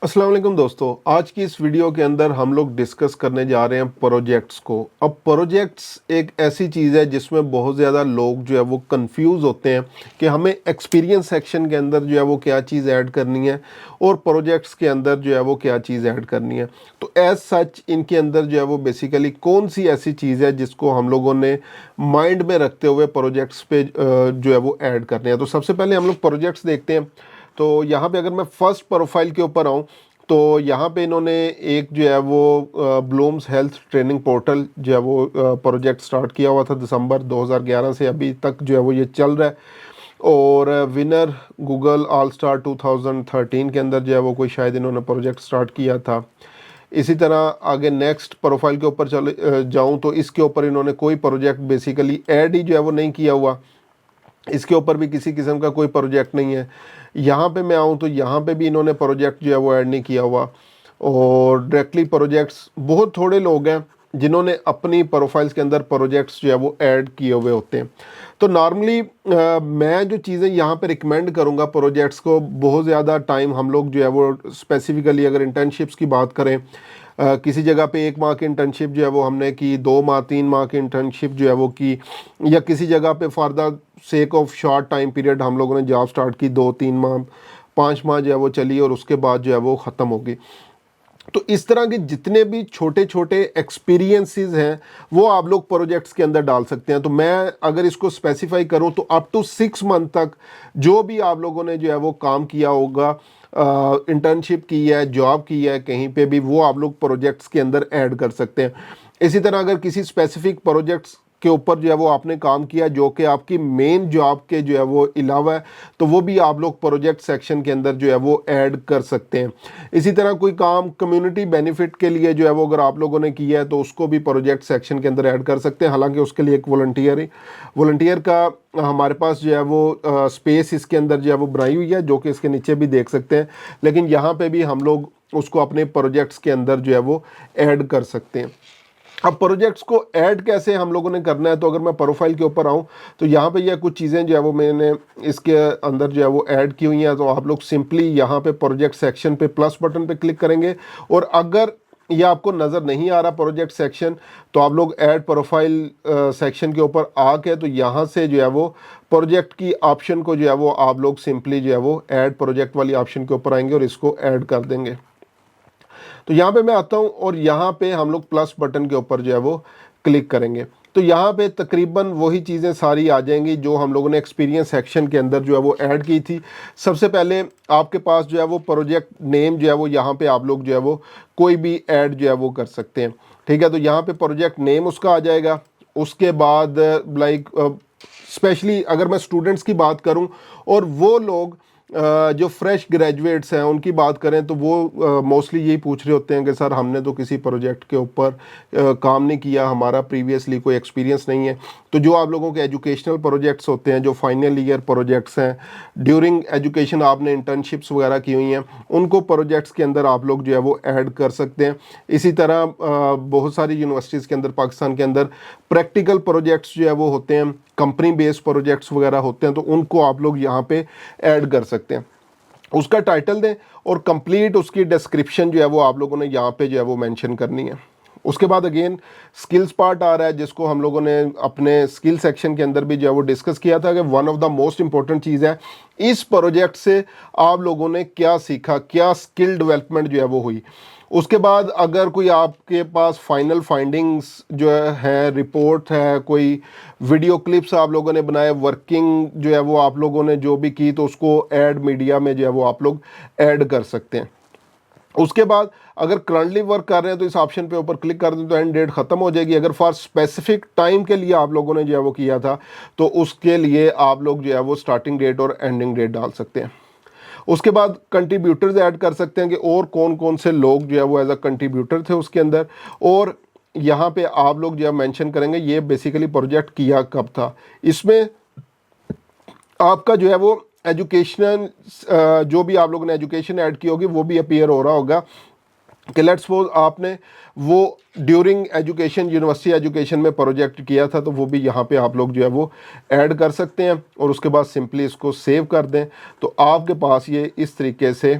अस्सलाम वालेकुम दोस्तों। आज की इस वीडियो के अंदर हम लोग डिस्कस करने जा रहे हैं प्रोजेक्ट्स को। अब प्रोजेक्ट्स एक ऐसी चीज़ है जिसमें बहुत ज़्यादा लोग जो है वो कंफ्यूज होते हैं कि हमें एक्सपीरियंस सेक्शन के अंदर जो है वो क्या चीज़ ऐड करनी है और प्रोजेक्ट्स के अंदर जो है वो क्या चीज़ ऐड करनी है। तो एज सच इनके अंदर जो है वो बेसिकली कौन सी ऐसी चीज़ है जिसको हम लोगों ने माइंड में रखते हुए प्रोजेक्ट्स पे जो है वो ऐड करने हैं। तो सबसे पहले हम लोग प्रोजेक्ट्स देखते हैं। तो यहाँ पे अगर मैं फर्स्ट प्रोफाइल के ऊपर आऊँ तो यहाँ पे इन्होंने एक जो है वो ब्लूम्स हेल्थ ट्रेनिंग पोर्टल जो है वो प्रोजेक्ट स्टार्ट किया हुआ था दिसंबर 2011 से अभी तक जो है वो ये चल रहा है। और विनर गूगल ऑल स्टार 2013 के अंदर जो है वो कोई शायद इन्होंने प्रोजेक्ट स्टार्ट किया था। इसी तरह आगे नेक्स्ट प्रोफाइल के ऊपर चले जाऊँ तो इसके ऊपर इन्होंने कोई प्रोजेक्ट बेसिकली ऐड ही जो है वो नहीं किया हुआ। इसके ऊपर भी किसी किस्म का कोई प्रोजेक्ट नहीं है। यहाँ पे मैं आऊँ तो यहाँ पे भी इन्होंने प्रोजेक्ट जो है वो ऐड नहीं किया हुआ। और डायरेक्टली प्रोजेक्ट्स बहुत थोड़े लोग हैं जिन्होंने अपनी प्रोफाइल्स के अंदर प्रोजेक्ट्स जो है वो ऐड किए हुए होते हैं। तो नॉर्मली मैं जो चीज़ें यहाँ पे रिकमेंड करूँगा प्रोजेक्ट्स को, बहुत ज़्यादा टाइम हम लोग जो है वो स्पेसिफिकली अगर इंटर्नशिप्स की बात करें, किसी जगह पे 1 माह की इंटर्नशिप जो है वो हमने की, 2 माह 3 माह की इंटर्नशिप जो है वो की, या किसी जगह पे for the sake of short time period हम लोगों ने जॉब स्टार्ट की, 2-3 माह 5 माह जो है वो चली और उसके बाद जो है वो ख़त्म हो गई। तो इस तरह के जितने भी छोटे छोटे एक्सपीरियंसेस हैं वो आप लोग प्रोजेक्ट्स के अंदर डाल सकते हैं। तो मैं अगर इसको स्पेसिफाई करूं तो अप टू 6 मंथ तक जो भी आप लोगों ने जो है वो काम किया होगा, इंटर्नशिप की है, जॉब की है कहीं पे भी, वो आप लोग प्रोजेक्ट्स के अंदर ऐड कर सकते हैं। इसी तरह अगर किसी स्पेसिफिक प्रोजेक्ट्स के ऊपर जो है वो आपने काम किया जो कि आपकी मेन जॉब के जो है वो अलावा है, तो वो भी आप लोग प्रोजेक्ट सेक्शन के अंदर जो है वो ऐड कर सकते हैं। इसी तरह कोई काम कम्युनिटी बेनिफिट के लिए जो है वो अगर आप लोगों ने किया है तो उसको भी प्रोजेक्ट सेक्शन के अंदर ऐड कर सकते हैं। हालांकि उसके लिए एक वॉलंटियर का हमारे पास जो है वो स्पेस इसके अंदर जो है वो बनाई हुई है, जो कि इसके नीचे भी देख सकते हैं। लेकिन यहाँ पे भी हम लोग उसको अपने प्रोजेक्ट्स के अंदर जो है वो ऐड कर सकते हैं। अब प्रोजेक्ट्स को ऐड कैसे हम लोगों ने करना है, तो अगर मैं प्रोफाइल के ऊपर आऊँ तो यहाँ पे ये कुछ चीज़ें जो है वो मैंने इसके अंदर जो है वो ऐड की हुई हैं। तो आप लोग सिंपली यहाँ पे प्रोजेक्ट सेक्शन पे प्लस बटन पे क्लिक करेंगे और अगर ये आपको नज़र नहीं आ रहा प्रोजेक्ट सेक्शन तो आप लोग ऐड प्रोफाइल सेक्शन के ऊपर आके तो यहाँ से जो है वो प्रोजेक्ट की ऑप्शन को जो है वो आप लोग सिंपली जो है वो ऐड प्रोजेक्ट वाली ऑप्शन के ऊपर आएंगे और इसको ऐड कर देंगे। तो यहाँ पे मैं आता हूँ और यहाँ पे हम लोग प्लस बटन के ऊपर जो है वो क्लिक करेंगे तो यहाँ पे तकरीबन वही चीज़ें सारी आ जाएंगी जो हम लोगों ने एक्सपीरियंस सेक्शन के अंदर जो है वो ऐड की थी। सबसे पहले आपके पास जो है वो प्रोजेक्ट नेम जो है वो यहाँ पे आप लोग जो है वो कोई भी ऐड जो है वो कर सकते हैं। ठीक है, तो यहाँ पे प्रोजेक्ट नेम उसका आ जाएगा। उसके बाद लाइक स्पेशली अगर मैं स्टूडेंट्स की बात करूँ और वो लोग जो फ्रेश ग्रेजुएट्स हैं उनकी बात करें तो वो मोस्टली यही पूछ रहे होते हैं कि सर हमने तो किसी प्रोजेक्ट के ऊपर काम नहीं किया, हमारा प्रीवियसली कोई एक्सपीरियंस नहीं है। तो जो आप लोगों के एजुकेशनल प्रोजेक्ट्स होते हैं, जो फाइनल ईयर प्रोजेक्ट्स हैं, ड्यूरिंग एजुकेशन आपने इंटर्नशिप्स वगैरह की हुई हैं, उनको प्रोजेक्ट्स के अंदर आप लोग जो है वो ऐड कर सकते हैं। इसी तरह बहुत सारी यूनिवर्सिटीज़ के अंदर पाकिस्तान के अंदर प्रैक्टिकल प्रोजेक्ट्स जो है वो होते हैं, कंपनी बेस्ड प्रोजेक्ट्स वगैरह होते हैं, तो उनको आप लोग यहाँ पे ऐड कर सकते हैं। उसका टाइटल दें और कंप्लीट उसकी डिस्क्रिप्शन जो है वो आप लोगों ने यहाँ पे जो है वो मेंशन करनी है। उसके बाद अगेन स्किल्स पार्ट आ रहा है जिसको हम लोगों ने अपने स्किल सेक्शन के अंदर भी जो है वो डिस्कस किया था कि one of the most important चीज़ है इस प्रोजेक्ट से आप लोगों ने क्या सीखा, क्या स्किल डेवलपमेंट जो है वो हुई। उसके बाद अगर कोई आपके पास फाइनल फाइंडिंग्स जो है, रिपोर्ट है, कोई वीडियो क्लिप्स आप लोगों ने बनाए, वर्किंग जो है वो आप लोगों ने जो भी की, तो उसको ऐड मीडिया में जो है वो आप लोग ऐड कर सकते हैं। उसके बाद अगर करंटली वर्क कर रहे हैं तो इस ऑप्शन पे ऊपर क्लिक कर दें तो एंड डेट ख़त्म हो जाएगी। अगर फॉर स्पेसिफिक टाइम के लिए आप लोगों ने जो है वो किया था तो उसके लिए आप लोग जो है वो स्टार्टिंग डेट और एंडिंग डेट डाल सकते हैं। उसके बाद कंट्रीब्यूटर्स ऐड कर सकते हैं कि और कौन कौन से लोग जो है वो एज अ कंट्रीब्यूटर थे उसके अंदर, और यहाँ पे आप लोग जो है मेंशन करेंगे ये बेसिकली प्रोजेक्ट किया कब था। इसमें आपका जो है वो एजुकेशन जो भी आप लोगों ने एजुकेशन ऐड की होगी वो भी अपीयर हो रहा होगा कि लेट्स सपोज आपने वो ड्यूरिंग एजुकेशन यूनिवर्सिटी एजुकेशन में प्रोजेक्ट किया था तो वो भी यहाँ पे आप लोग जो है वो ऐड कर सकते हैं और उसके बाद सिंपली इसको सेव कर दें तो आपके पास ये इस तरीके से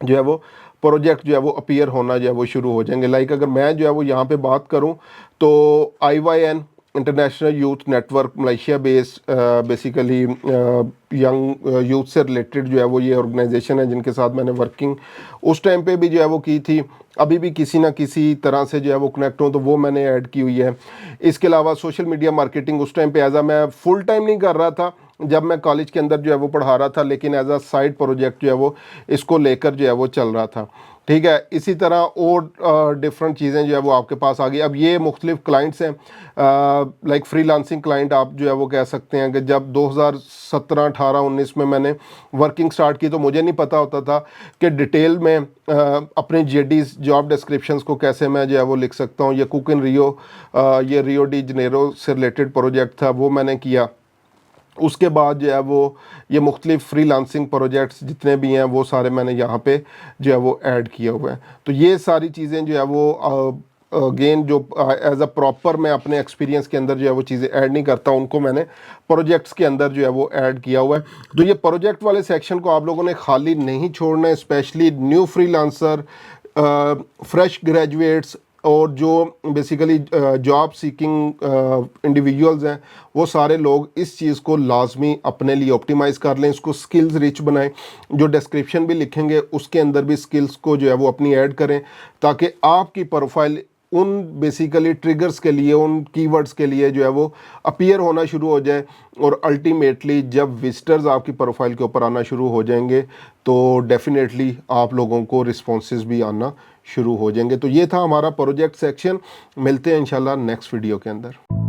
जो है वो प्रोजेक्ट जो है वो अपीयर होना जो है वो शुरू हो जाएंगे। लाइक अगर मैं जो है वो यहाँ पे बात करूँ तो IYN international youth network Malaysia based basically young youth से रिलेटेड जो है वो ये ऑर्गेनाइजेशन है जिनके साथ मैंने वर्किंग उस टाइम पे भी जो है वो की थी, अभी भी किसी ना किसी तरह से जो है वो कनेक्ट हूँ तो वो मैंने ऐड की हुई है। इसके अलावा सोशल मीडिया मार्केटिंग उस टाइम पे एज आ मैं फुल टाइम नहीं कर रहा था जब मैं कॉलेज के अंदर जो है वो पढ़ा रहा था, लेकिन एज अ साइड प्रोजेक्ट जो है वो इसको लेकर जो है वो चल रहा था। ठीक है, इसी तरह और डिफरेंट चीज़ें जो है वो आपके पास आ गई। अब ये मुख्तलिफ क्लाइंट्स हैं, लाइक फ्रीलांसिंग क्लाइंट आप जो है वो कह सकते हैं कि जब 2017 18 19 में मैंने वर्किंग स्टार्ट की तो मुझे नहीं पता होता था कि डिटेल में अपने JDs जॉब डिस्क्रिप्शंस को कैसे मैं जो है वो लिख सकता हूँ। ये कुक इन रियो, ये रियो डी जनेरो से रिलेटेड प्रोजेक्ट था, वो मैंने किया। उसके बाद जो है वो ये मुख्तलिफ फ्रीलांसिंग प्रोजेक्ट्स जितने भी हैं वो सारे मैंने यहाँ पे जो है वो ऐड किए हुए हैं। तो ये सारी चीज़ें जो है वो अगेन जो एज अ प्रॉपर मैं अपने एक्सपीरियंस के अंदर जो है वो चीज़ें ऐड नहीं करता, उनको मैंने प्रोजेक्ट्स के अंदर जो है वो ऐड किया हुआ है। तो ये प्रोजेक्ट वाले सेक्शन को आप लोगों ने खाली नहीं छोड़ना है, specially new freelancer, fresh graduates और जो बेसिकली जॉब सीकिंग इंडिविजुअल्स हैं, वो सारे लोग इस चीज़ को लाजमी अपने लिए ऑप्टिमाइज़ कर लें, इसको स्किल्स रिच बनाएं। जो डिस्क्रिप्शन भी लिखेंगे उसके अंदर भी स्किल्स को जो है वो अपनी ऐड करें, ताकि आपकी प्रोफाइल उन बेसिकली ट्रिगर्स के लिए, उन कीवर्ड्स के लिए जो है वो अपीयर होना शुरू हो जाए। और अल्टीमेटली जब विजिटर्स आपकी प्रोफाइल के ऊपर आना शुरू हो जाएंगे तो डेफिनेटली आप लोगों को रिस्पॉन्सेज भी आना शुरू हो जाएंगे। तो ये था हमारा प्रोजेक्ट सेक्शन। मिलते हैं इंशाल्लाह नेक्स्ट वीडियो के अंदर।